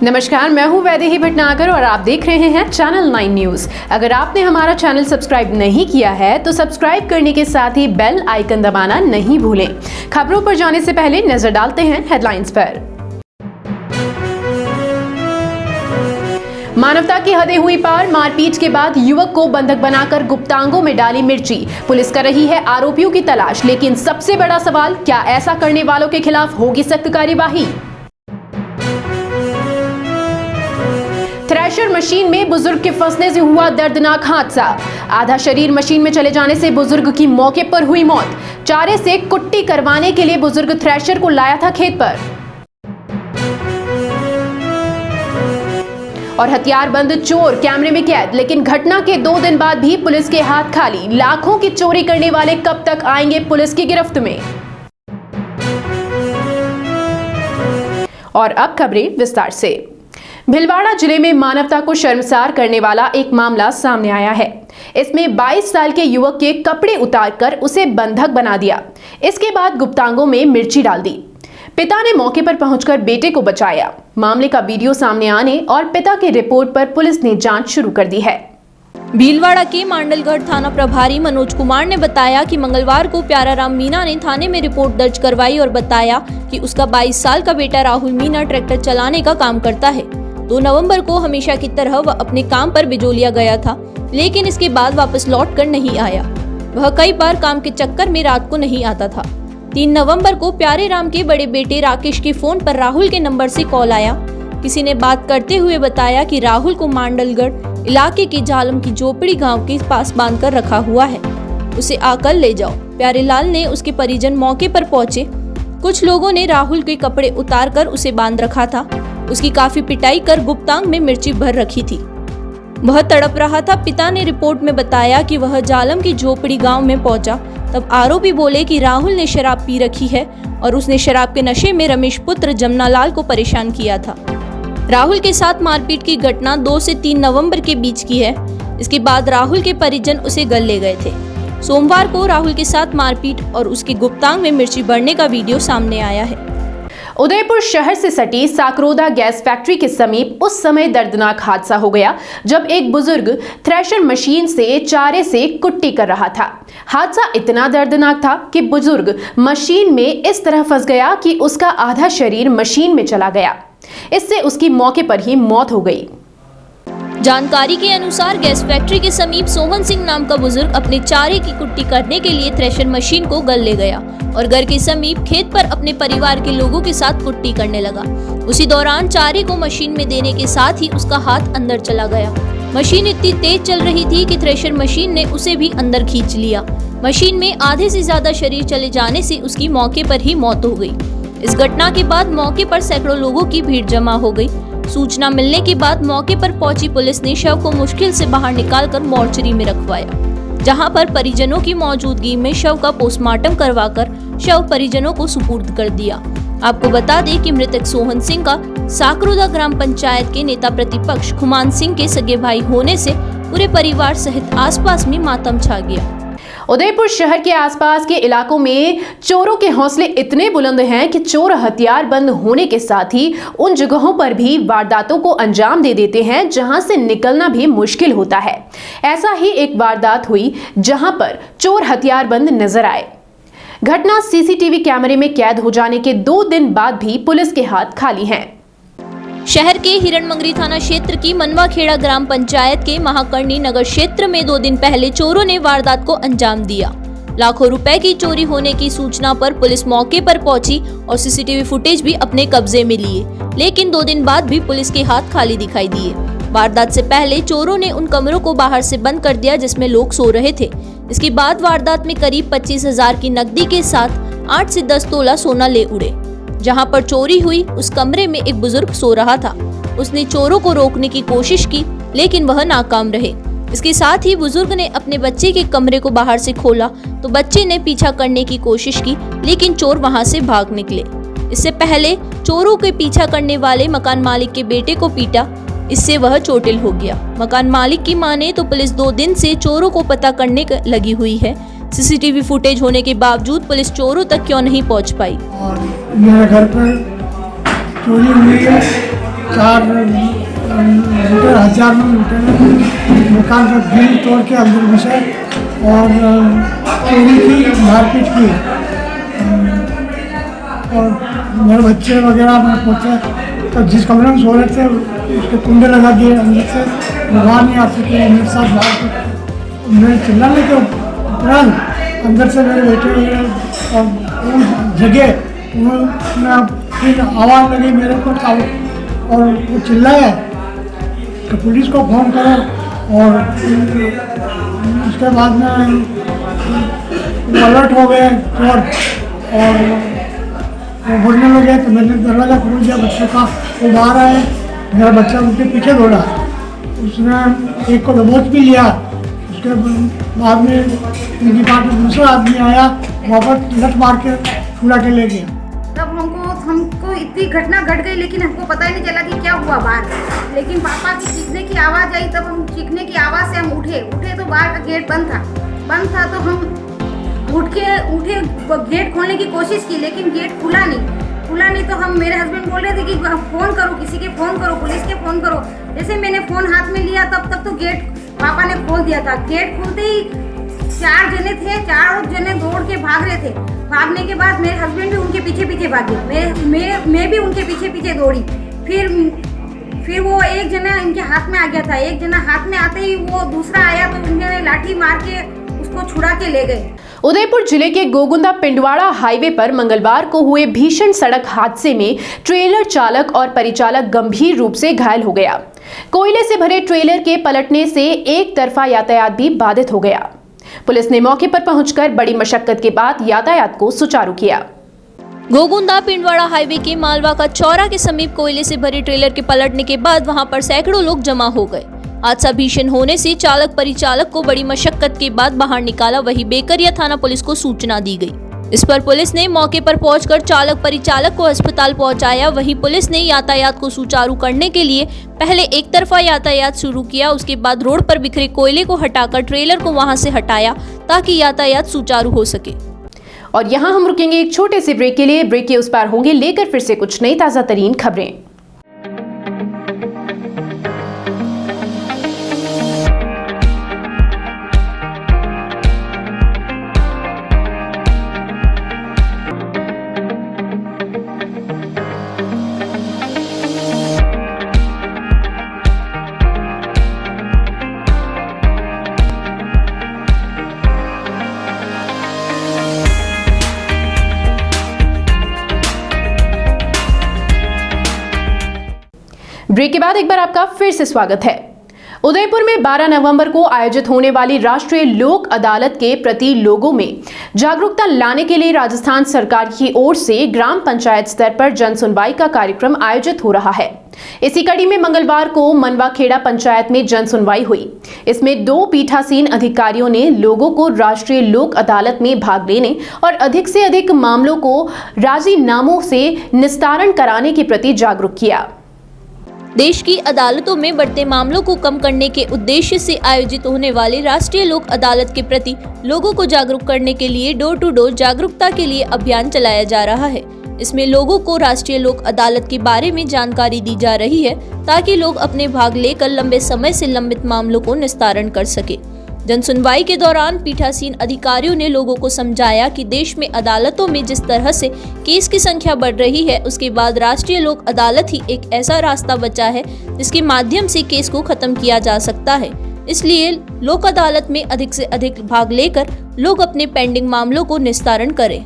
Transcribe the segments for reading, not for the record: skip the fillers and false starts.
नमस्कार, मैं हूं वैदेही भटनागर और आप देख रहे हैं चैनल 9 न्यूज। अगर आपने हमारा चैनल सब्सक्राइब नहीं किया है तो सब्सक्राइब करने के साथ ही बेल आइकन दबाना नहीं भूलें। खबरों पर जाने से पहले नजर डालते हैं हेडलाइंस पर। मानवता की हदें हुई पार, मारपीट के बाद युवक को बंधक बनाकर गुप्तांगों में डाली मिर्ची। पुलिस कर रही है आरोपियों की तलाश, लेकिन सबसे बड़ा सवाल, क्या ऐसा करने वालों के खिलाफ होगी सख्त कार्यवाही? थ्रेशर मशीन में बुजुर्ग के फंसने से हुआ दर्दनाक हादसा। आधा शरीर मशीन में चले जाने से बुजुर्ग की मौके पर हुई मौत। चारे से कुट्टी करवाने के लिए बुजुर्ग थ्रेशर को लाया था खेत पर। और हथियारबंद चोर कैमरे में कैद, लेकिन घटना के 2 दिन बाद भी पुलिस के हाथ खाली। लाखों की चोरी करने वाले कब तक आएंगे पुलिस की गिरफ्त में? और अब खबरें विस्तार से। भीलवाड़ा जिले में मानवता को शर्मसार करने वाला एक मामला सामने आया है। इसमें 22 साल के युवक के कपड़े उतारकर उसे बंधक बना दिया। इसके बाद गुप्तांगों में मिर्ची डाल दी। पिता ने मौके पर पहुंचकर बेटे को बचाया। मामले का वीडियो सामने आने और पिता की रिपोर्ट पर पुलिस ने जांच शुरू कर दी है। भीलवाड़ा के मांडलगढ़ थाना प्रभारी मनोज कुमार ने बताया कि मंगलवार को प्याराराम मीना ने थाने में रिपोर्ट दर्ज करवाई और बताया कि उसका 22 साल का बेटा राहुल मीना ट्रैक्टर चलाने का काम करता है। 2 नवंबर को हमेशा की तरह वह अपने काम पर बिजोलिया गया था, लेकिन इसके बाद वापस लौट कर नहीं आया। वह कई बार काम के चक्कर में रात को नहीं आता था। 3 नवंबर को प्यारे राम के बड़े बेटे राकेश के फोन पर राहुल के नंबर से कॉल आया। किसी ने बात करते हुए बताया कि राहुल को मांडलगढ़ इलाके के जालम की झोपड़ी गांव के पास बांधकर रखा हुआ है, उसे आकर ले जाओ। प्यारेलाल ने उसके परिजन मौके पर पहुंचे। कुछ लोगों ने राहुल के कपड़े उतार कर उसे बांध रखा था। उसकी काफी पिटाई कर गुप्तांग में मिर्ची भर रखी थी। वह तड़प रहा था। पिता ने रिपोर्ट में बताया कि वह जालम की झोपड़ी गांव में पहुंचा, तब आरोपी बोले कि राहुल ने शराब पी रखी है और उसने शराब के नशे में रमेश पुत्र जमनालाल को परेशान किया था। राहुल के साथ मारपीट की घटना 2 से 3 नवंबर के बीच की है। इसके बाद राहुल के परिजन उसे घर ले गए थे। सोमवार को राहुल के साथ मारपीट और उसके गुप्तांग में मिर्ची भरने का वीडियो सामने आया है। उदयपुर शहर से सटी साकरोदा गैस फैक्ट्री के समीप उस समय दर्दनाक हादसा हो गया जब एक बुजुर्ग थ्रेशर मशीन से चारे से कुट्टी कर रहा था। हादसा इतना दर्दनाक था कि बुजुर्ग मशीन में इस तरह फंस गया कि उसका आधा शरीर मशीन में चला गया। इससे उसकी मौके पर ही मौत हो गई। जानकारी के अनुसार गैस फैक्ट्री के समीप सोहन सिंह नाम का बुजुर्ग अपने चारे की कुट्टी करने के लिए थ्रेशर मशीन को घर ले गया और घर के समीप खेत पर अपने परिवार के लोगों के साथ कुट्टी करने लगा। उसी दौरान चारे को मशीन में देने के साथ ही उसका हाथ अंदर चला गया। मशीन इतनी तेज चल रही थी कि थ्रेशर मशीन ने उसे भी अंदर खींच लिया। मशीन में आधे से ज्यादा शरीर चले जाने से उसकी मौके पर ही मौत हो गई। इस घटना के बाद मौके पर सैकड़ों लोगों की भीड़ जमा हो गई। सूचना मिलने के बाद मौके पर पहुंची पुलिस ने शव को मुश्किल से बाहर निकालकर मोर्चरी में रखवाया, जहां पर परिजनों की मौजूदगी में शव का पोस्टमार्टम करवाकर शव परिजनों को सुपुर्द कर दिया। आपको बता दें कि मृतक सोहन सिंह का साकरोदा ग्राम पंचायत के नेता प्रतिपक्ष खुमान सिंह के सगे भाई होने से पूरे परिवार सहित आसपास में मातम छा गया। उदयपुर शहर के आसपास के इलाकों में चोरों के हौसले इतने बुलंद हैं कि चोर हथियार बंद होने के साथ ही उन जगहों पर भी वारदातों को अंजाम दे देते हैं जहां से निकलना भी मुश्किल होता है। ऐसा ही एक वारदात हुई जहां पर चोर हथियार बंद नजर आए। घटना सीसीटीवी कैमरे में कैद हो जाने के 2 दिन बाद भी पुलिस के हाथ खाली हैं। शहर के हिरणमंगरी थाना क्षेत्र की मनवाखेड़ा ग्राम पंचायत के महाकर्णी नगर क्षेत्र में 2 दिन पहले चोरों ने वारदात को अंजाम दिया। लाखों रुपए की चोरी होने की सूचना पर पुलिस मौके पर पहुंची और सीसीटीवी फुटेज भी अपने कब्जे में लिए, लेकिन 2 दिन बाद भी पुलिस के हाथ खाली दिखाई दिए। वारदात से पहले चोरों ने उन कमरों को बाहर से बंद कर दिया जिसमें लोग सो रहे थे। इसके बाद वारदात में करीब 25,000 की नकदी के साथ 8 से 10 तोला सोना ले उड़े। जहां पर चोरी हुई उस कमरे में एक बुजुर्ग सो रहा था। उसने चोरों को रोकने की कोशिश की, लेकिन वह नाकाम रहे। इसके साथ ही बुजुर्ग ने अपने बच्चे के कमरे को बाहर से खोला तो बच्चे ने पीछा करने की कोशिश की, लेकिन चोर वहां से भाग निकले। इससे पहले चोरों के पीछा करने वाले मकान मालिक के बेटे को पीटा, इससे वह चोटिल हो गया। मकान मालिक की माने तो पुलिस 2 दिन से चोरों को पता करने लगी हुई है। सीसीटीवी फुटेज होने के बावजूद पुलिस चोरों तक क्यों नहीं पहुंच पाई। और मेरे घर पर चोरी हुई है 4 लुटेरे, हथियार में लुटेरे मकान का ग्रिल तोड़ के अंदर घुसे और चोरी की, मारपीट की। और मेरे बच्चे वगैरह में पहुँचे तो जिस कमरे में सो रहे थे उसके कुंडे लगा दिए अंदर से, बाहर नहीं आ सके। मेरे साथ बाहर के मेरे चिल्लाने के उपरांत अंदर से मेरे बेटे हुए और उस जगह उन्होंने फिर आवाज़ लगी मेरे को और वो चिल्लाया कि पुलिस को फ़ोन करो। और उसके बाद में अलर्ट हो गए चोर और वो बोलने लगे तो मैंने दरवाज़ा खोल दिया बच्चों का। वो बाहर आए, मेरा बच्चा उनके पीछे दौड़ा, उसने एक को दबोच भी लिया। उसके बाद में उनकी पार्टी में दूसरा आदमी आया, वापस लट मार के छुड़ा के ले गया। तब हमको इतनी घटना घट गई, लेकिन हमको पता ही नहीं चला कि क्या हुआ बाहर। लेकिन पापा की चीखने की आवाज़ आई, तब हम चीखने की आवाज़ से हम उठे तो बाहर का गेट बंद था तो हम उठे गेट खोलने की कोशिश की, लेकिन गेट खुला नहीं। तो हम, मेरे हस्बैंड बोल रहे थे कि फ़ोन करो, किसी के फ़ोन करो, पुलिस के फ़ोन करो। जैसे मैंने फ़ोन हाथ में लिया तब तक तो गेट पापा ने खोल दिया था। गेट खुलते ही 4 जने थे, 4 जने दौड़ के भाग रहे थे। भागने के बाद मेरे हस्बैंड भी उनके पीछे भागे, मैं भी उनके पीछे दौड़ी। फिर वो एक जना इनके हाथ में आ गया था। एक जना हाथ में आते ही वो दूसरा आया तो उन्होंने लाठी मार के उसको छुड़ा के ले गए। उदयपुर जिले के गोगुंदा पिंडवाड़ा हाईवे पर मंगलवार को हुए भीषण सड़क हादसे में ट्रेलर चालक और परिचालक गंभीर रूप से घायल हो गया। कोयले से भरे ट्रेलर के पलटने से एक तरफा यातायात भी बाधित हो गया। पुलिस ने मौके पर पहुंचकर बड़ी मशक्कत के बाद यातायात को सुचारू किया। गोगुंदा पिंडवाड़ा हाईवे के मालवा का चौरा के समीप कोयले से भरे ट्रेलर के पलटने के बाद वहां पर सैकड़ों लोग जमा हो गए। हादसा भीषण होने से चालक परिचालक को बड़ी मशक्कत के बाद बाहर निकाला, वहीं बेकरिया थाना पुलिस को सूचना दी गई। इस पर पुलिस ने मौके पर पहुंचकर चालक परिचालक को अस्पताल पहुंचाया। वहीं पुलिस ने यातायात को सुचारू करने के लिए पहले एक तरफा यातायात शुरू किया, उसके बाद रोड पर बिखरे कोयले को हटाकर ट्रेलर को वहां से हटाया ताकि यातायात सुचारू हो सके। और यहाँ हम रुकेंगे एक छोटे से ब्रेक के लिए। ब्रेक के उस पार होंगे लेकर फिर से कुछ नई ताजा तरीन खबरें। ब्रेक के बाद एक बार आपका फिर से स्वागत है। उदयपुर में 12 नवंबर को आयोजित होने वाली राष्ट्रीय लोक अदालत के प्रति लोगों में जागरूकता लाने के लिए राजस्थान सरकार की ओर से ग्राम पंचायत स्तर पर जन सुनवाई का कार्यक्रम आयोजित हो रहा है। इसी कड़ी में मंगलवार को मनवाखेड़ा पंचायत में जन सुनवाई हुई। इसमें 2 पीठासीन अधिकारियों ने लोगों को राष्ट्रीय लोक अदालत में भाग लेने और अधिक से अधिक मामलों को राजीनामों से निस्तारण कराने के प्रति जागरूक किया। देश की अदालतों में बढ़ते मामलों को कम करने के उद्देश्य से आयोजित होने वाली राष्ट्रीय लोक अदालत के प्रति लोगों को जागरूक करने के लिए डोर टू डोर जागरूकता के लिए अभियान चलाया जा रहा है। इसमें लोगों को राष्ट्रीय लोक अदालत के बारे में जानकारी दी जा रही है ताकि लोग अपने भाग लेकर लंबे समय से लंबित मामलों को निस्तारण कर सके। जन सुनवाई के दौरान पीठासीन अधिकारियों ने लोगों को समझाया कि देश में अदालतों में जिस तरह से केस की संख्या बढ़ रही है, उसके बाद राष्ट्रीय लोक अदालत ही एक ऐसा रास्ता बचा है जिसके माध्यम से केस को खत्म किया जा सकता है। इसलिए लोक अदालत में अधिक से अधिक भाग लेकर लोग अपने पेंडिंग मामलों को निस्तारण करें।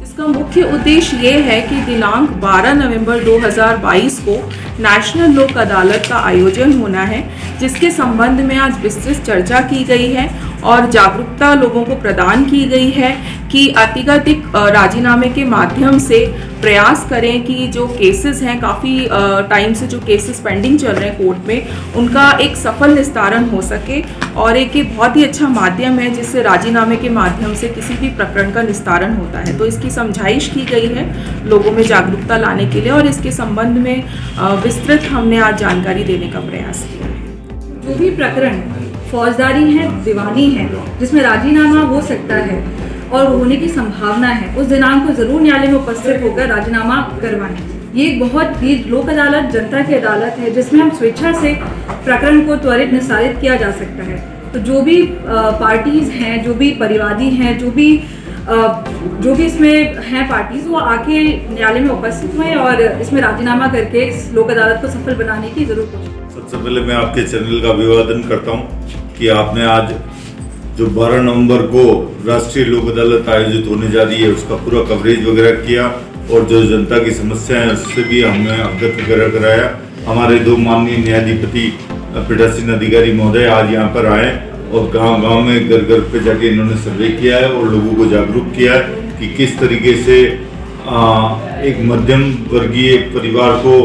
इसका मुख्य उद्देश्य ये है कि दिनांक 12 नवंबर 2022 को नेशनल लोक अदालत का आयोजन होना है, जिसके संबंध में आज विस्तृत चर्चा की गई है और जागरूकता लोगों को प्रदान की गई है कि अत्यधिक राजीनामे के माध्यम से प्रयास करें कि जो केसेस हैं, काफ़ी टाइम से जो केसेस पेंडिंग चल रहे हैं कोर्ट में, उनका एक सफल निस्तारण हो सके और एक बहुत ही अच्छा माध्यम है जिससे राजीनामे के माध्यम से किसी भी प्रकरण का निस्तारण होता है। तो इसकी समझाइश की गई है लोगों में जागरूकता लाने के लिए और इसके संबंध में विस्तृत हमने आज जानकारी देने का प्रयास किया है। जो भी प्रकरण फौजदारी है, दीवानी है, जिसमें राजीनामा हो सकता है और होने की संभावना है, उस दिनांक को जरूर न्यायालय में उपस्थित होकर राजीनामा करवाएं। ये एक बहुत ही लोक अदालत जनता की अदालत है जिसमें हम स्वेच्छा से प्रकरण को त्वरित निस्तारित किया जा सकता है। तो जो भी पार्टीज हैं, जो भी परिवादी हैं, जो भी इसमें हैं पार्टीज, वो आके न्यायालय में उपस्थित हुए और इसमें राजीनामा करके इस लोक अदालत को सफल बनाने की जरूर कोशिश। सबसे पहले मैं आपके चैनल का अभिवादन करता हूं कि आपने आज जो 12 नवंबर को राष्ट्रीय लोक अदालत आयोजित होने जा रही है उसका पूरा कवरेज वगैरह किया और जो जनता की समस्या है उससे भी हमें अवगत वगैरह कराया। हमारे दो माननीय न्यायाधिपति पीठासीन अधिकारी महोदय आज यहाँ पर आए और गांव-गांव में घर पे जाके इन्होंने सर्वे किया है और लोगों को जागरूक किया है कि किस तरीके से एक मध्यम वर्गीय परिवार को,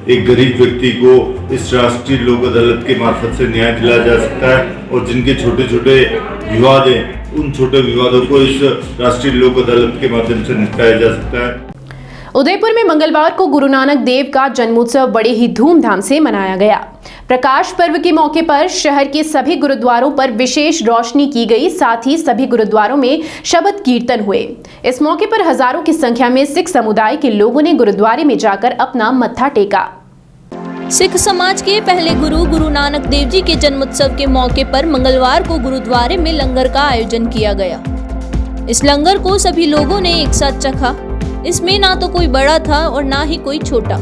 एक गरीब व्यक्ति को इस राष्ट्रीय लोक अदालत के मार्फत से न्याय दिलाया जा सकता है और जिनके छोटे छोटे विवाद हैं उन छोटे विवादों को इस राष्ट्रीय लोक अदालत के माध्यम से निपटाया जा सकता है। उदयपुर में मंगलवार को गुरु नानक देव का जन्मोत्सव बड़े ही धूमधाम से मनाया गया। प्रकाश पर्व के मौके पर शहर के सभी गुरुद्वारों पर विशेष रोशनी की गई, साथ ही सभी गुरुद्वारों में शबद कीर्तन हुए। इस मौके पर हजारों की संख्या में सिख समुदाय के लोगों ने गुरुद्वारे में जाकर अपना मत्था टेका। सिख समाज के पहले गुरु नानक देव जी के जन्मोत्सव के मौके पर मंगलवार को गुरुद्वारे में लंगर का आयोजन किया गया। इस लंगर को सभी लोगों ने एक साथ चखा। इसमें ना तो कोई बड़ा था और ना ही कोई छोटा।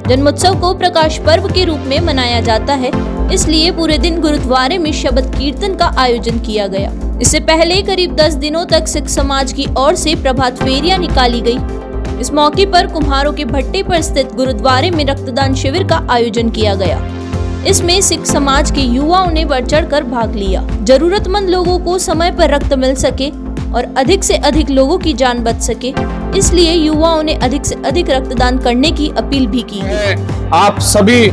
जन्मोत्सव को प्रकाश पर्व के रूप में मनाया जाता है, इसलिए पूरे दिन गुरुद्वारे में शबद कीर्तन का आयोजन किया गया। इससे पहले करीब 10 दिनों तक सिख समाज की ओर से प्रभात फेरियां निकाली गई। इस मौके पर कुम्हारों के भट्टे पर स्थित गुरुद्वारे में रक्तदान शिविर का आयोजन किया गया। इसमें सिख समाज के युवाओं ने बढ़ चढ़ कर भाग लिया। जरूरतमंद लोगों को समय पर रक्त मिल सके और अधिक से अधिक लोगों की जान बच सके, इसलिए युवाओं ने अधिक से अधिक रक्तदान करने की अपील भी की है। आप सभी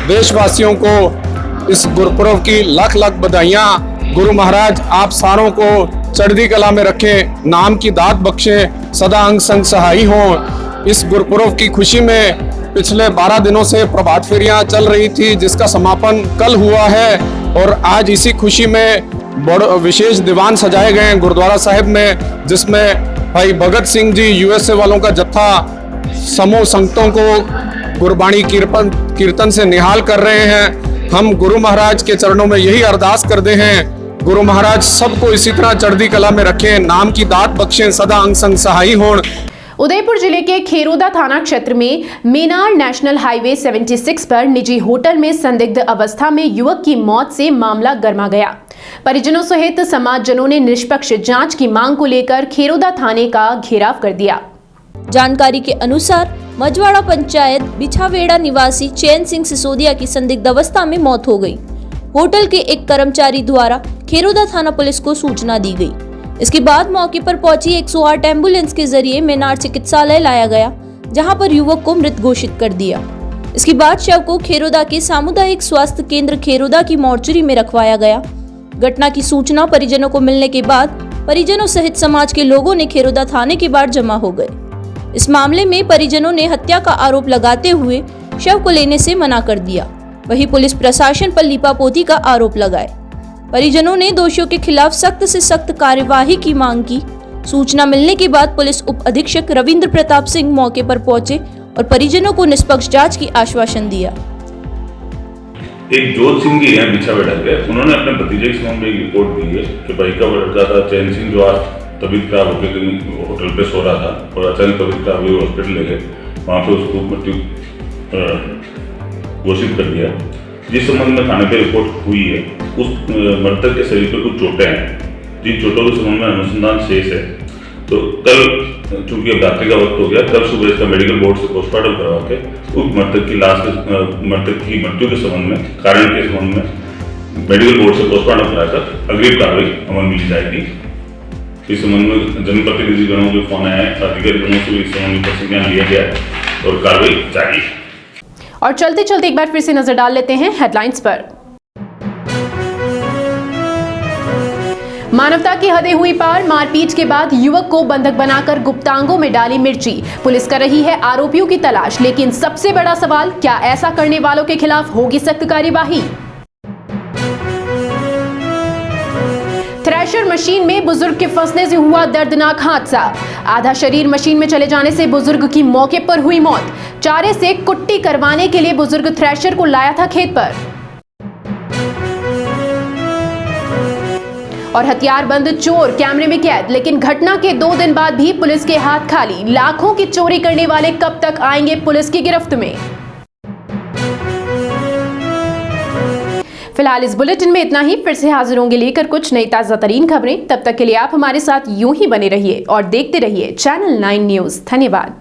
देशवासियों को इस गुरुपर्व की लाख लाख बधाइयाँ। गुरु महाराज आप सारों को चढ़ती कला में रखें, नाम की दात बख्शें, सदा अंग संग सहाई हों। इस गुरुपर्व की खुशी में पिछले 12 दिनों से प्रभात फेरियां चल रही थी, जिसका समापन कल हुआ है और आज इसी खुशी में बड़े विशेष दीवान सजाए गए हैं गुरुद्वारा साहिब में, जिसमें भाई भगत सिंह जी यूएसए वालों का जत्था समूह संगतों को गुरबाणी कीर्तन से निहाल कर रहे हैं। हम गुरु महाराज के चरणों में यही अरदास करते हैं, गुरु महाराज सबको इसी तरह चढ़ती कला में रखें, नाम की दात बख्शें, सदा अंग संग सहाई हों। उदयपुर जिले के खेरोदा थाना क्षेत्र में मेनार नेशनल हाईवे 76 पर निजी होटल में संदिग्ध अवस्था में युवक की मौत से मामला गर्मा गया। परिजनों सहित समाजजनों ने निष्पक्ष जांच की मांग को लेकर खेरोदा थाने का घेराव कर दिया। जानकारी के अनुसार मजवाड़ा पंचायत बिछावेड़ा निवासी चैन सिंह सिसोदिया की संदिग्ध अवस्था में मौत हो गई। होटल के एक कर्मचारी द्वारा खेरोदा थाना पुलिस को सूचना दी गई। इसके बाद मौके पर पहुंची 108 एम्बुलेंस के जरिए मेनार चिकित्सालय लाया गया, जहां पर युवक को मृत घोषित कर दिया। इसके बाद शव को खेरोदा के सामुदायिक स्वास्थ्य केंद्र खेरोदा की मोर्चरी में रखवाया गया। घटना की सूचना परिजनों को मिलने के बाद परिजनों सहित समाज के लोगों ने खेरोदा थाने के बाहर जमा हो गए। इस मामले में परिजनों ने हत्या का आरोप लगाते हुए शव को लेने से मना कर दिया। वहीं पुलिस प्रशासन पर लीपापोती का आरोप लगाए। परिजनों ने दोषियों के खिलाफ सख्त से सख्त कार्यवाही की मांग की। सूचना मिलने के बाद पुलिस उप अधीक्षक रविंद्र प्रताप सिंह मौके पर पहुंचे और परिजनों को निष्पक्ष जांच की आश्वासन दिया। एक जोत सिंह जी हैं बिछावेड़ा के, उन्होंने अपने भतीजे के समक्ष एक रिपोर्ट दी है कि भाई का लड़का था चैन सिंह, जो आज तबीयत खराब होकर होटल पे सो रहा था और अचानक तबीयत खराब हुई, हॉस्पिटल ले गए, वहाँ पे उसको मृत्यु घोषित कर दिया। जिस संबंध में थाने पे रिपोर्ट हुई है, उस मृतक के शरीर पर कुछ चोटें हैं, जिन चोटों के संबंध में अनुसंधान शेष है। तो कल चूंकि अब रात्रि का वक्त हो गया, कल सुबह इसका मेडिकल बोर्ड से पोस्टमार्टम करवा के उस मृतक की लाश मृतक की मृत्यु के संबंध में, कारण के संबंध में मेडिकल बोर्ड से पोस्टमार्टम कराकर अगली कार्रवाई अमल में ली जाएगी। इस संबंध में जनप्रतिनिधि गणों के फोन आए, अधिकारी गणों से इस संबंध में प्रशिक्षण लिया गया और कार्रवाई जारी है। और चलते चलते एक बार फिर से नजर डाल लेते हैं हेडलाइंस पर। मानवता की हदें हुई पार, मारपीट के बाद युवक को बंधक बनाकर गुप्तांगों में डाली मिर्ची। पुलिस कर रही है आरोपियों की तलाश, लेकिन सबसे बड़ा सवाल, क्या ऐसा करने वालों के खिलाफ होगी सख्त कार्यवाही? थ्रैश थ्रेशर मशीन में बुजुर्ग के फंसने से हुआ दर्दनाक हादसा। आधा शरीर मशीन में चले जाने से बुजुर्ग की मौके पर हुई मौत। चारे से कुट्टी करवाने के लिए बुजुर्ग थ्रेशर को लाया था खेत पर और हथियारबंद चोर कैमरे में कैद। लेकिन घटना के 2 दिन बाद भी पुलिस के हाथ खाली। लाखों की चोरी करने वाले कब तक आएंगे पुलिस की गिरफ्त में? फिलहाल इस बुलेटिन में इतना ही। फिर से हाजिर होंगे लेकर कुछ नई ताजा तरीन खबरें। तब तक के लिए आप हमारे साथ यूं ही बने रहिए और देखते रहिए चैनल 9 न्यूज। धन्यवाद।